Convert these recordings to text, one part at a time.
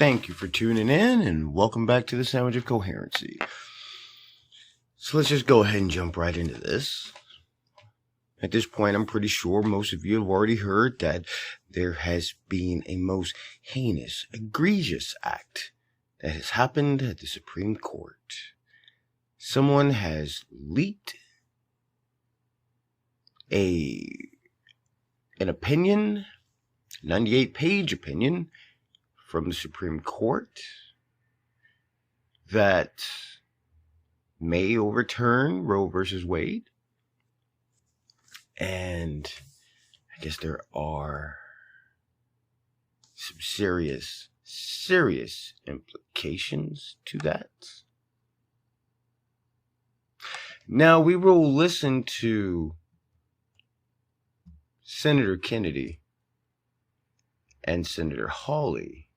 Thank you for tuning in and welcome back to the Sandwich of Coherency. So let's just go ahead and jump right into this. At this point, I'm pretty sure most of you have already heard that there has been a most heinous, egregious act that has happened at the Supreme Court. Someone has leaked an opinion, 98-page opinion from the Supreme Court that may overturn Roe versus Wade. And I guess there are some serious implications to that. Now we will listen to Senator Kennedy and Senator Hawley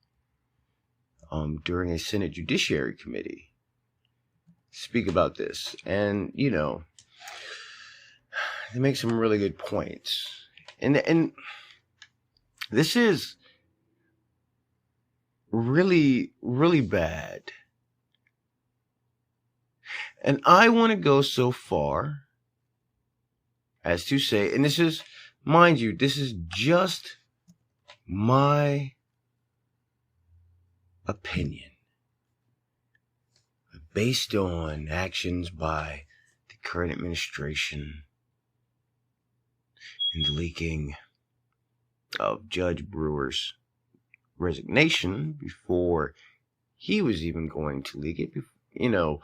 during a Senate Judiciary Committee speak about this. And, you know, they make some really good points. And this is really, really bad. And I want to go so far as to say, and this is, mind you, this is just my opinion, based on actions by the current administration and the leaking of Judge Brewer's resignation before he was even going to leak it. You know,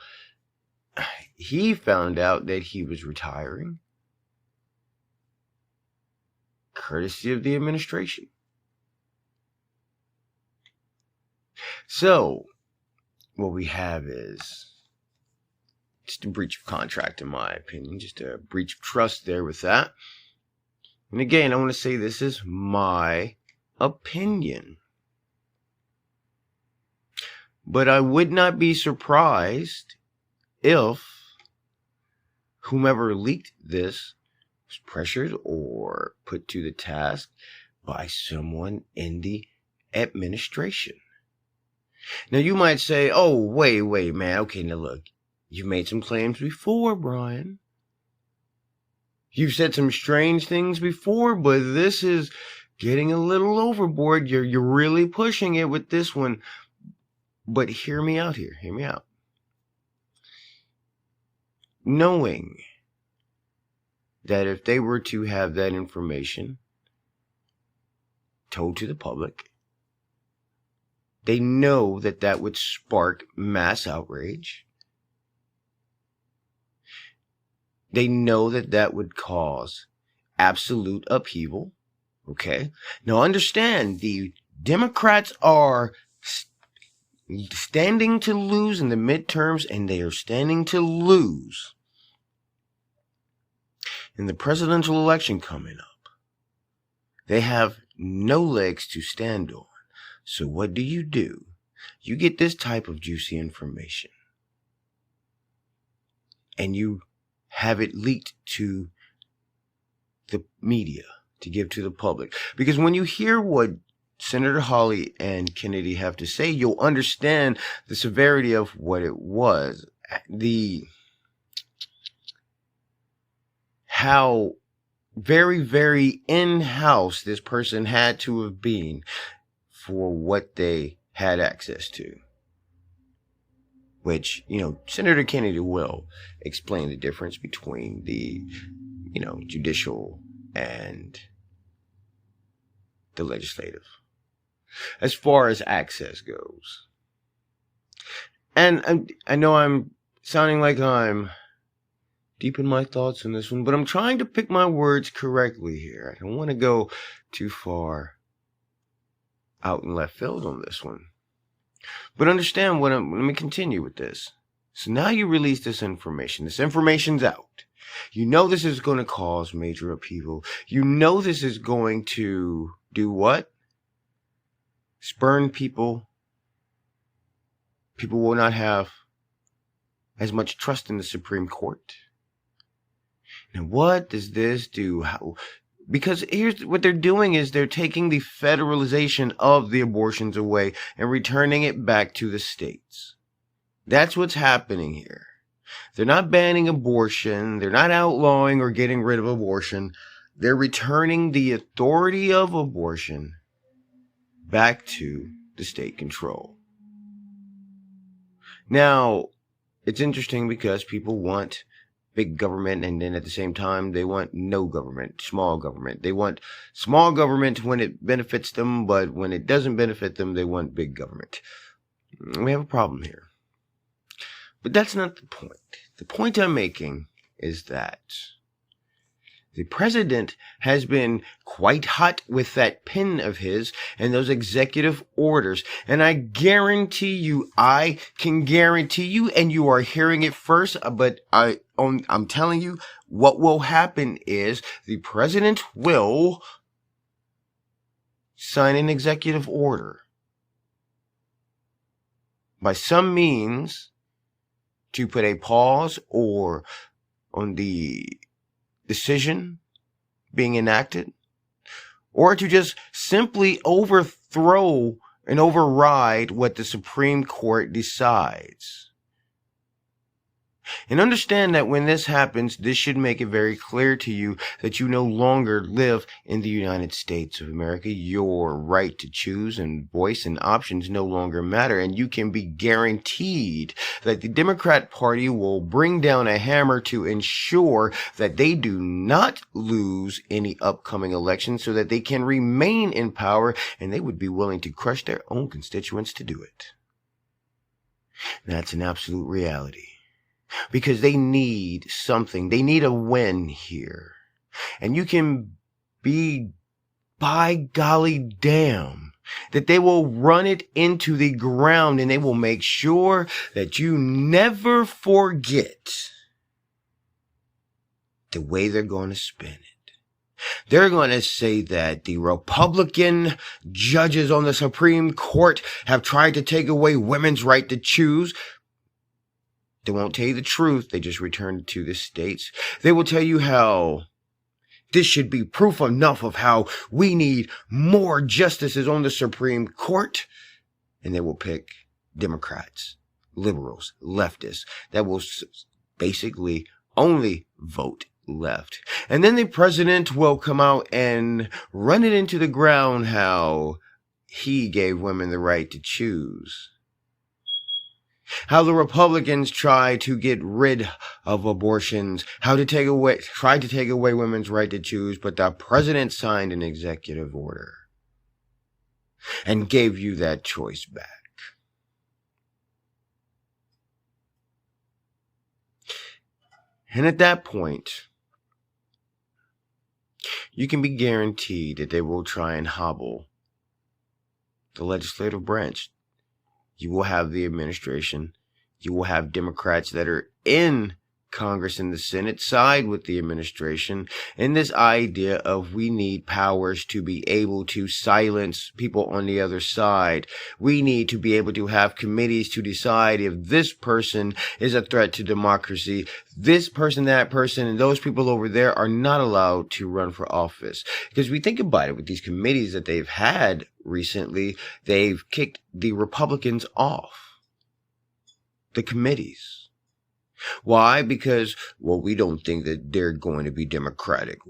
he found out that he was retiring courtesy of the administration. So, what we have is just a breach of contract, in my opinion. Just a breach of trust there with that. And again, I want to say this is my opinion. But I would not be surprised if whomever leaked this was pressured or put to the task by someone in the administration. Now you might say, oh, wait, man. Okay, now look, you've made some claims before, Brian. You've said some strange things before, but this is getting a little overboard. You're really pushing it with this one. But hear me out here. Hear me out. Knowing that if they were to have that information told to the public, they know that that would spark mass outrage. They know that that would cause absolute upheaval. Okay? Now understand, the Democrats are standing to lose in the midterms, and they are standing to lose in the presidential election coming up. They have no legs to stand on. So what do? You get this type of juicy information, and you have it leaked to the media to give to the public. Because when you hear what Senator Hawley and Kennedy have to say, you'll understand the severity of what it was. How very, very in-house this person had to have been for what they had access to. Which, you know, Senator Kennedy will explain the difference between the, you know, judicial and the legislative, as far as access goes. And I know I'm sounding like I'm deep in my thoughts on this one, but I'm trying to pick my words correctly here. I don't want to go too far out in left field on this one. But understand let me continue with this. So now you release this information. This information's out. You know this is going to cause major upheaval. You know this is going to do what? Spurn people. People will not have as much trust in the Supreme Court. Now what does this do? Because here's what they're doing is they're taking the federalization of the abortions away and returning it back to the states. That's what's happening here. They're not banning abortion. They're not outlawing or getting rid of abortion. They're returning the authority of abortion back to the state control. Now, it's interesting because people want big government, and then at the same time, they want no government, small government. They want small government when it benefits them, but when it doesn't benefit them, they want big government. We have a problem here. But that's not the point. The point I'm making is that the president has been quite hot with that pen of his and those executive orders. And I can guarantee you, and you are hearing it first, but I'm telling you, what will happen is the president will sign an executive order by some means to put a pause or on the decision being enacted, or to just simply overthrow and override what the Supreme Court decides. And understand that when this happens, this should make it very clear to you that you no longer live in the United States of America. Your right to choose and voice and options no longer matter, and you can be guaranteed that the Democrat Party will bring down a hammer to ensure that they do not lose any upcoming elections so that they can remain in power, and they would be willing to crush their own constituents to do it. That's an absolute reality. Because they need something. They need a win here. And you can be, by golly damn, that they will run it into the ground and they will make sure that you never forget the way they're going to spin it. They're going to say that the Republican judges on the Supreme Court have tried to take away women's right to choose. They won't tell you the truth. They just return it to the states. They will tell you how this should be proof enough of how we need more justices on the Supreme Court. And they will pick Democrats, liberals, leftists that will basically only vote left. And then the president will come out and run it into the ground how he gave women the right to choose. How the Republicans try to get rid of abortions, how to try to take away women's right to choose, but the president signed an executive order and gave you that choice back. And at that point, you can be guaranteed that they will try and hobble the legislative branch. You will have the administration. You will have Democrats that are in Congress and the Senate side with the administration in this idea of we need powers to be able to silence people on the other side. We need to be able to have committees to decide if this person is a threat to democracy. This person, that person, and those people over there are not allowed to run for office. Because we think about it with these committees that they've had recently, they've kicked the Republicans off the committees. Why? Because, well, we don't think that they're going to be democratic.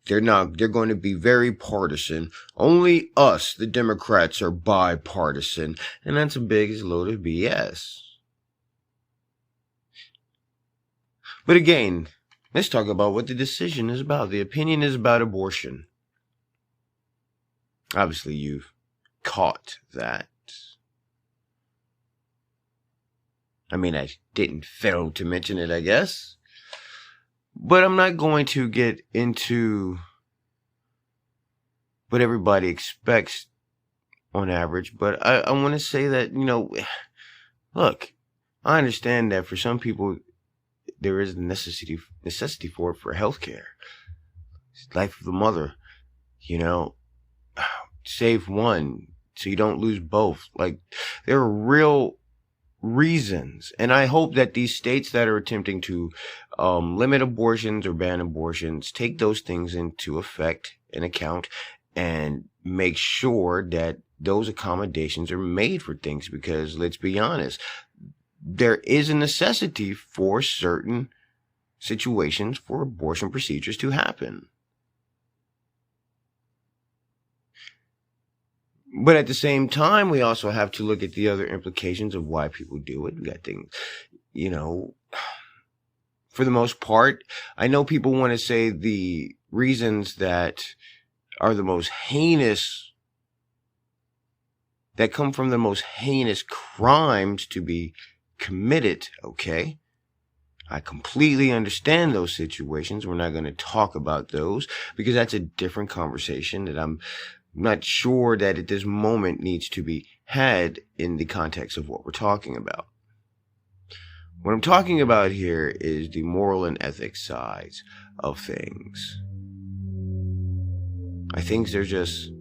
They're not. They're going to be very partisan. Only us, the Democrats, are bipartisan. And that's a big load of BS. But again, let's talk about what the decision is about. The opinion is about abortion. Obviously, you've caught that. I mean, I didn't fail to mention it, I guess. But I'm not going to get into what everybody expects on average. But I want to say that, look, I understand that for some people, there is a necessity for it for healthcare. It's life of the mother, save one so you don't lose both. Like, there are real reasons. And I hope that these states that are attempting to limit abortions or ban abortions take those things into effect and account and make sure that those accommodations are made for things, because let's be honest, there is a necessity for certain situations for abortion procedures to happen. But at the same time, we also have to look at the other implications of why people do it. We got things, for the most part, I know people want to say the reasons that are the most heinous, that come from the most heinous crimes to be committed, okay? I completely understand those situations. We're not going to talk about those because that's a different conversation that I'm not sure that at this moment needs to be had in the context of what we're talking about. What I'm talking about here is the moral and ethics sides of things. I think there's just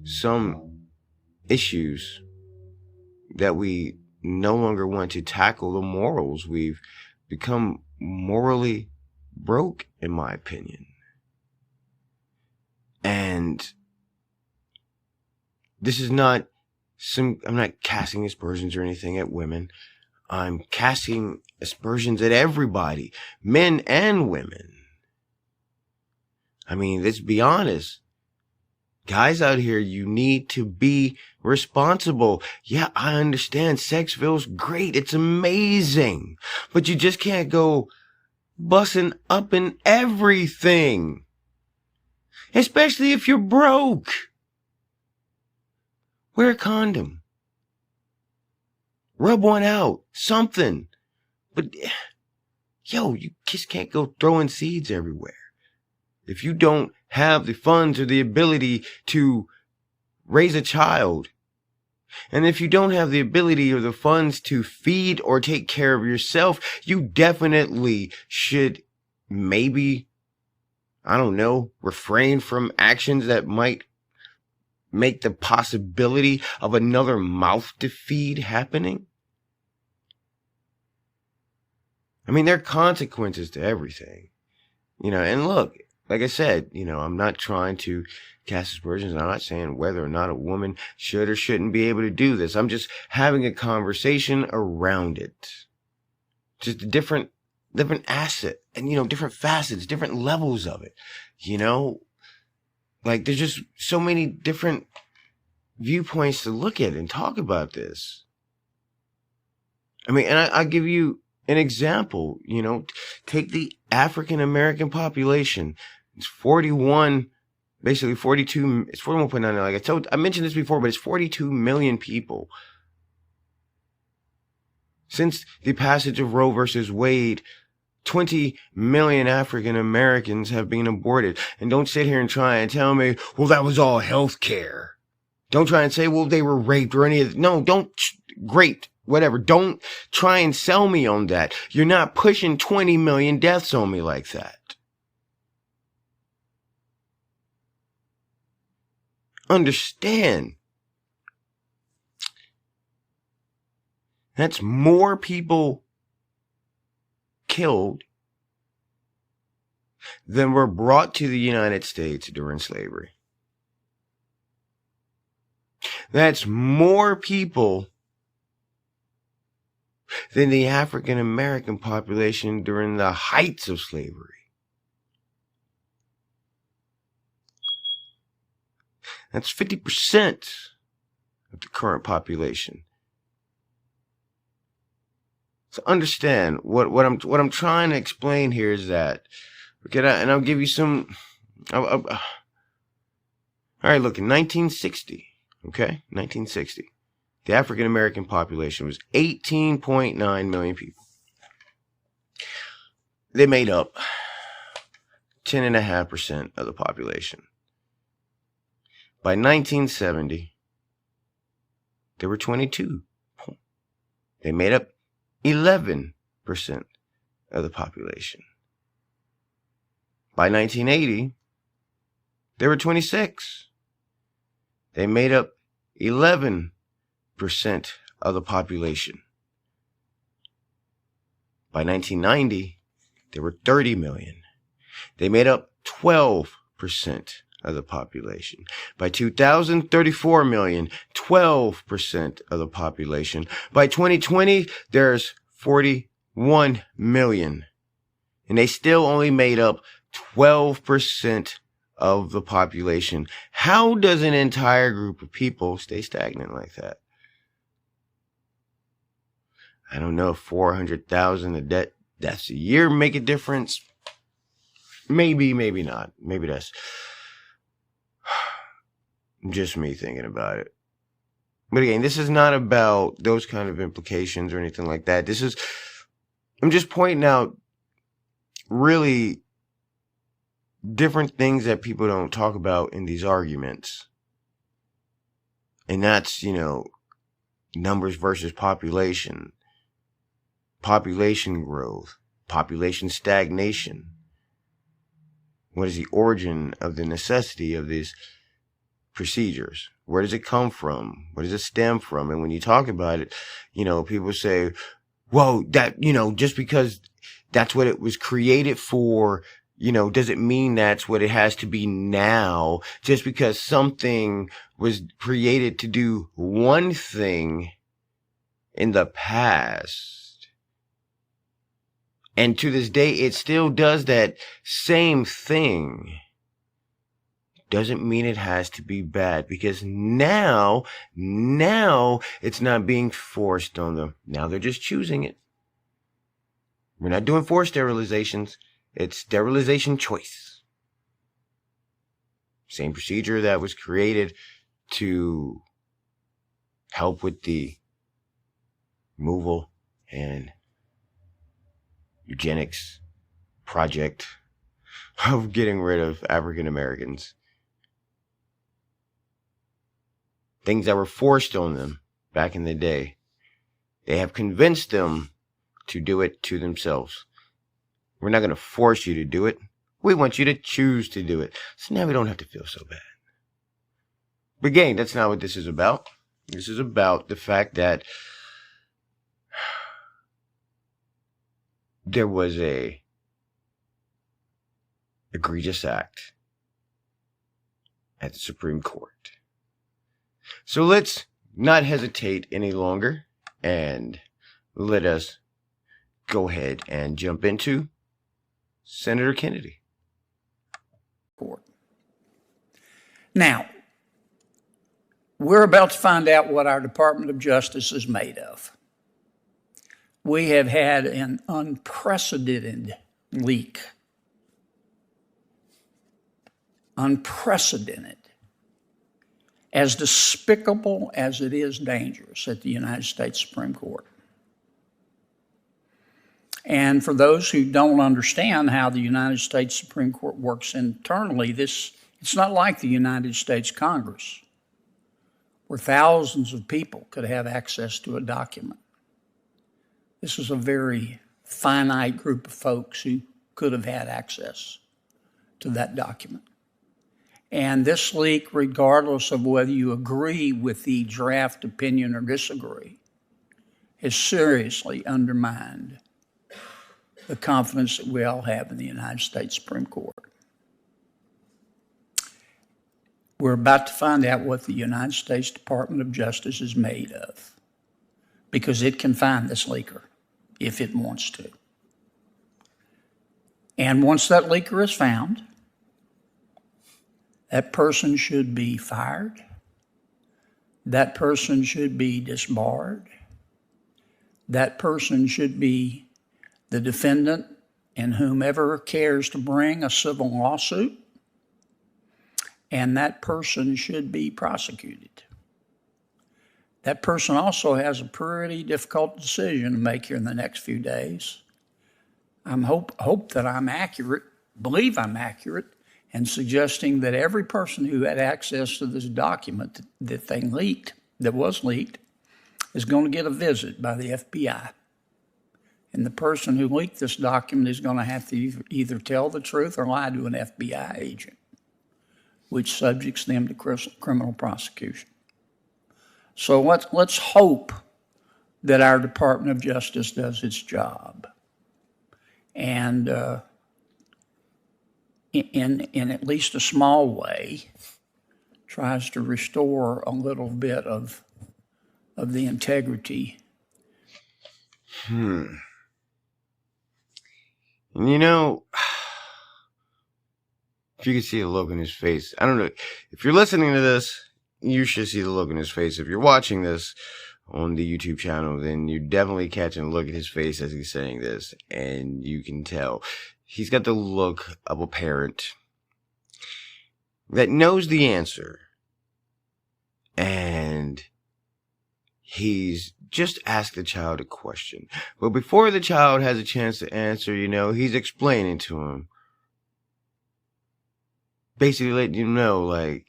some issues that we no longer want to tackle the morals. We've become morally broke, in my opinion. And this is not I'm not casting aspersions or anything at women. I'm casting aspersions at everybody, men and women. I mean, let's be honest. Guys out here, you need to be responsible. Yeah, I understand sex feels great. It's amazing. But you just can't go busting up in everything. Especially if you're broke. Wear a condom. Rub one out. Something. But, you just can't go throwing seeds everywhere. If you don't have the funds or the ability to raise a child, and if you don't have the ability or the funds to feed or take care of yourself, you definitely should maybe, refrain from actions that might make the possibility of another mouth to feed happening. I mean, there are consequences to everything, and look, like I said, I'm not trying to cast aspersions. I'm not saying whether or not a woman should or shouldn't be able to do this. I'm just having a conversation around it. Just a different asset and, different facets, different levels of it, Like, there's just so many different viewpoints to look at and talk about this. I mean, and I'll give you an example, take the African American population. It's 42, it's 41.9. I mentioned this before, but it's 42 million people. Since the passage of Roe versus Wade, 20 million African Americans have been aborted. And don't sit here and try and tell me, well, that was all health care. Don't try and say, well, they were raped or any of that. No, raped, whatever. Don't try and sell me on that. You're not pushing 20 million deaths on me like that. Understand. That's more people killed than were brought to the United States during slavery. That's more people than the African American population during the heights of slavery. That's 50% of the current population. So understand what I'm trying to explain here is that, okay, and I'll give you some. All right, look, in 1960, okay, 1960, the African American population was 18.9 million people. They made up 10.5% of the population. By 1970, there were 22. They made up 11% of the population. By 1980, there were 26. They made up 11% of the population. By 1990, there were 30 million. They made up 12% of the population. By 2000, 34 million, 12% of the population. By 2020, there's 41 million. And they still only made up 12% of the population. How does an entire group of people stay stagnant like that? I don't know if 400,000 deaths a year make a difference. Maybe, maybe not. Maybe that's just me thinking about it. But again, this is not about those kind of implications or anything like that. I'm just pointing out really different things that people don't talk about in these arguments. And that's, numbers versus population, population growth, population stagnation. What is the origin of the necessity of these procedures? Where does it come from? Where does it stem from? And when you talk about it, people say, well, that, just because that's what it was created for, doesn't mean that's what it has to be now. Just because something was created to do one thing in the past, and to this day it still does that same thing, doesn't mean it has to be bad, because now it's not being forced on them. Now they're just choosing it. We're not doing forced sterilizations. It's sterilization choice. Same procedure that was created to help with the removal and eugenics project of getting rid of African Americans. Things that were forced on them back in the day. They have convinced them to do it to themselves. We're not going to force you to do it. We want you to choose to do it. So now we don't have to feel so bad. But again, that's not what this is about. This is about the fact that there was a egregious act at the Supreme Court. So let's not hesitate any longer, and let us go ahead and jump into Senator Kennedy. Now, we're about to find out what our Department of Justice is made of. We have had an unprecedented leak. Unprecedented. As despicable as it is dangerous at the United States Supreme Court. And for those who don't understand how the United States Supreme Court works internally, it's not like the United States Congress, where thousands of people could have access to a document. This is a very finite group of folks who could have had access to that document. And this leak, regardless of whether you agree with the draft opinion or disagree, has seriously undermined the confidence that we all have in the United States Supreme Court. We're about to find out what the United States Department of Justice is made of, because it can find this leaker if it wants to. And once that leaker is found, that person should be fired. That person should be disbarred. That person should be the defendant and whomever cares to bring a civil lawsuit. And that person should be prosecuted. That person also has a pretty difficult decision to make here in the next few days. I hope that I'm accurate, believe I'm accurate, and suggesting that every person who had access to this document that was leaked, is going to get a visit by the FBI. And the person who leaked this document is going to have to either tell the truth or lie to an FBI agent, which subjects them to criminal prosecution. So let's hope that our Department of Justice does its job. and in at least a small way, tries to restore a little bit of the integrity. And you know, if you could see the look in his face, I don't know. If you're listening to this, you should see the look in his face. If you're watching this on the YouTube channel, then you're definitely catching a look at his face as he's saying this. And you can tell he's got the look of a parent that knows the answer. And he's just asked the child a question. But before the child has a chance to answer, you know, he's explaining to him. Basically letting you know, like,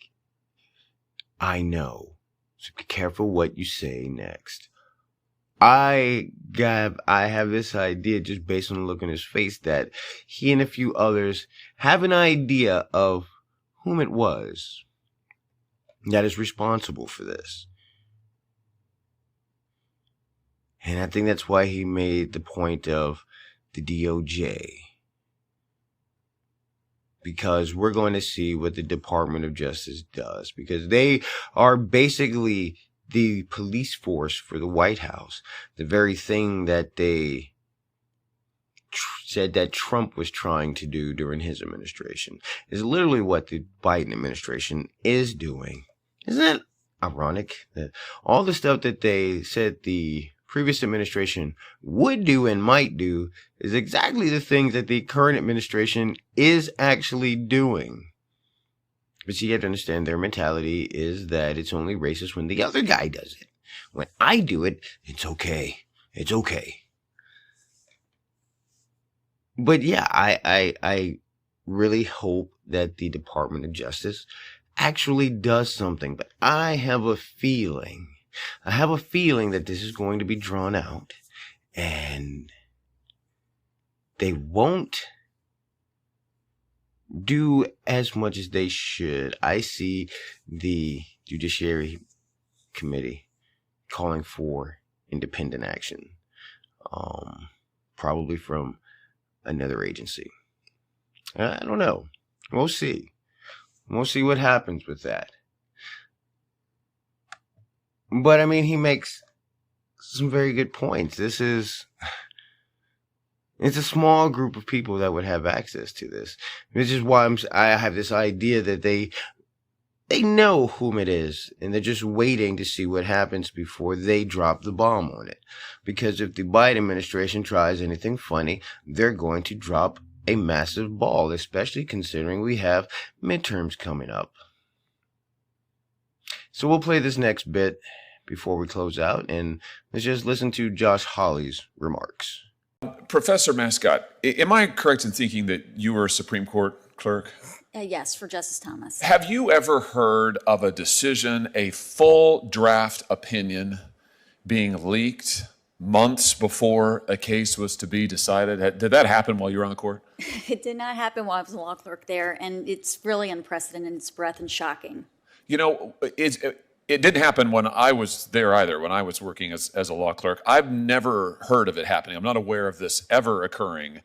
I know. So be careful what you say next. I have this idea just based on the look on his face that he and a few others have an idea of whom it was that is responsible for this. And I think that's why he made the point of the DOJ. Because we're going to see what the Department of Justice does. Because they are basically the police force for the White House. The very thing that they said that Trump was trying to do during his administration is literally what the Biden administration is doing. Isn't that ironic? That all the stuff that they said the previous administration would do and might do is exactly the things that the current administration is actually doing. But you have to understand their mentality is that it's only racist when the other guy does it. When I do it, it's okay. It's okay. But yeah, I really hope that the Department of Justice actually does something. But I have a feeling that this is going to be drawn out and they won't do as much as they should. I see the Judiciary Committee calling for independent action, probably from another agency. I don't know. We'll see. We'll see what happens with that. But I mean, he makes some very good points. It's a small group of people that would have access to this. Which is why I have this idea that they know whom it is, and they're just waiting to see what happens before they drop the bomb on it. Because if the Biden administration tries anything funny, they're going to drop a massive ball, especially considering we have midterms coming up. So we'll play this next bit before we close out, and let's just listen to Josh Hawley's remarks. Professor Mascott, am I correct in thinking that you were a Supreme Court clerk? Yes, for Justice Thomas. Have you ever heard of a decision, a full draft opinion being leaked months before a case was to be decided? Did that happen while you were on the court? It did not happen while I was a law clerk there, and it's really unprecedented in its breadth and shocking. You know, it didn't happen when I was there either, when I was working as a law clerk. I've never heard of it happening. I'm not aware of this ever occurring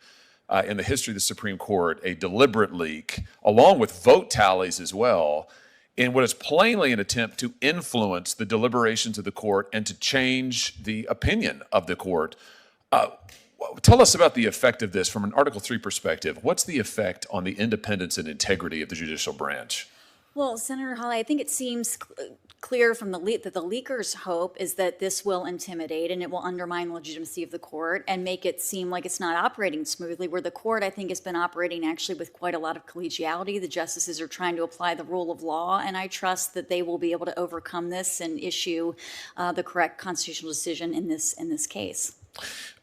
in the history of the Supreme Court, a deliberate leak, along with vote tallies as well, in what is plainly an attempt to influence the deliberations of the court and to change the opinion of the court. Tell us about the effect of this from an Article III perspective. What's the effect on the independence and integrity of the judicial branch? Well, Senator Hawley, I think it seems clear from the leak that the leakers' hope is that this will intimidate and it will undermine the legitimacy of the court and make it seem like it's not operating smoothly, where the court, I think, has been operating actually with quite a lot of collegiality. The justices are trying to apply the rule of law, and I trust that they will be able to overcome this and issue the correct constitutional decision in this case.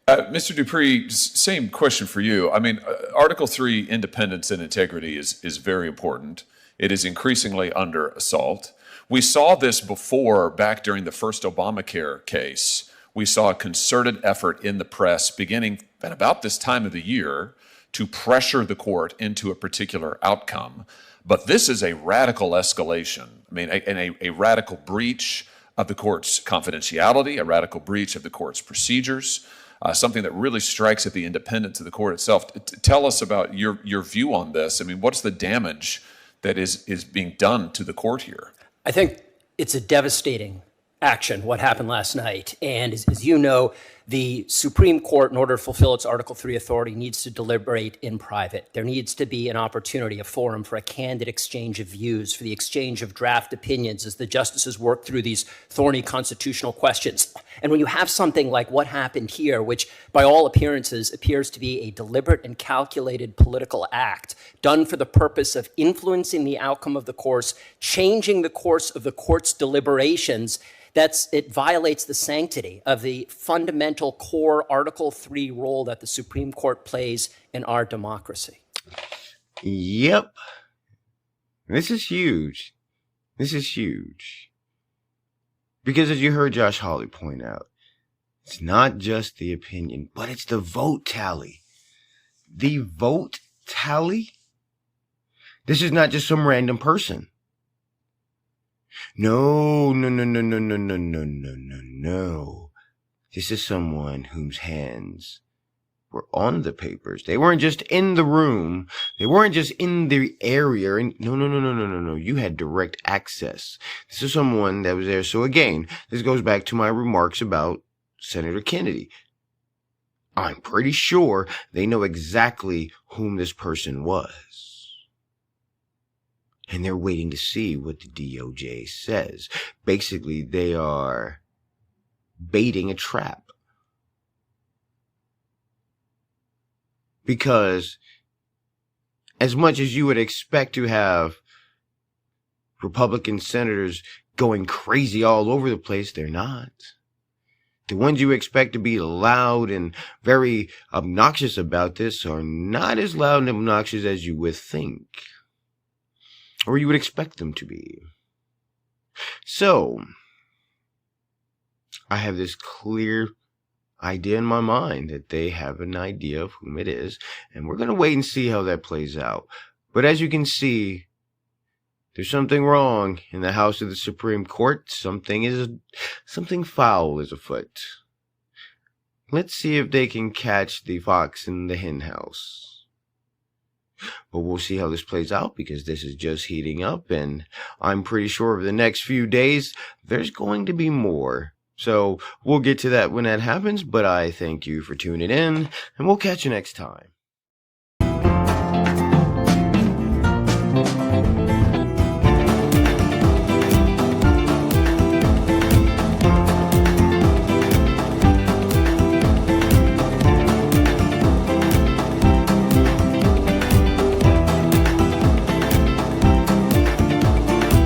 Mr. Dupree, same question for you. I mean, Article III independence and integrity is very important. It is increasingly under assault. We saw this before, back during the first Obamacare case. We saw a concerted effort in the press beginning at about this time of the year to pressure the court into a particular outcome. But this is a radical escalation. I mean, a radical breach of the court's confidentiality, a radical breach of the court's procedures. something that really strikes at the independence of the court itself. Tell us about your view on this. I mean, what's the damage that is being done to the court here? I think it's a devastating action, what happened last night. And as you know, the Supreme Court, in order to fulfill its Article III authority, needs to deliberate in private. There needs to be an opportunity, a forum for a candid exchange of views, for the exchange of draft opinions as the justices work through these thorny constitutional questions. And when you have something like what happened here, which by all appearances appears to be a deliberate and calculated political act done for the purpose of influencing the outcome of the course, changing the course of the court's deliberations, it violates the sanctity of the fundamental core Article III role that the Supreme Court plays in our democracy. Yep. This is huge. This is huge. Because as you heard Josh Hawley point out, it's not just the opinion, but it's the vote tally. The vote tally? This is not just some random person. No. This is someone whose hands were on the papers. They weren't just in the room. They weren't just in the area. No. You had direct access. This is someone that was there. So again, this goes back to my remarks about Senator Kennedy. I'm pretty sure they know exactly whom this person was. And they're waiting to see what the DOJ says. Basically, they are baiting a trap. Because as much as you would expect to have Republican senators going crazy all over the place, they're not. The ones you expect to be loud and very obnoxious about this are not as loud and obnoxious as you would think. Or you would expect them to be. So, I have this clear idea in my mind that they have an idea of whom it is, and we're going to wait and see how that plays out. But as you can see, there's something wrong in the House of the Supreme Court. Something foul is afoot. Let's see if they can catch the fox in the hen house. But we'll see how this plays out, because this is just heating up, and I'm pretty sure over the next few days, there's going to be more. So we'll get to that when that happens, but I thank you for tuning in, and we'll catch you next time.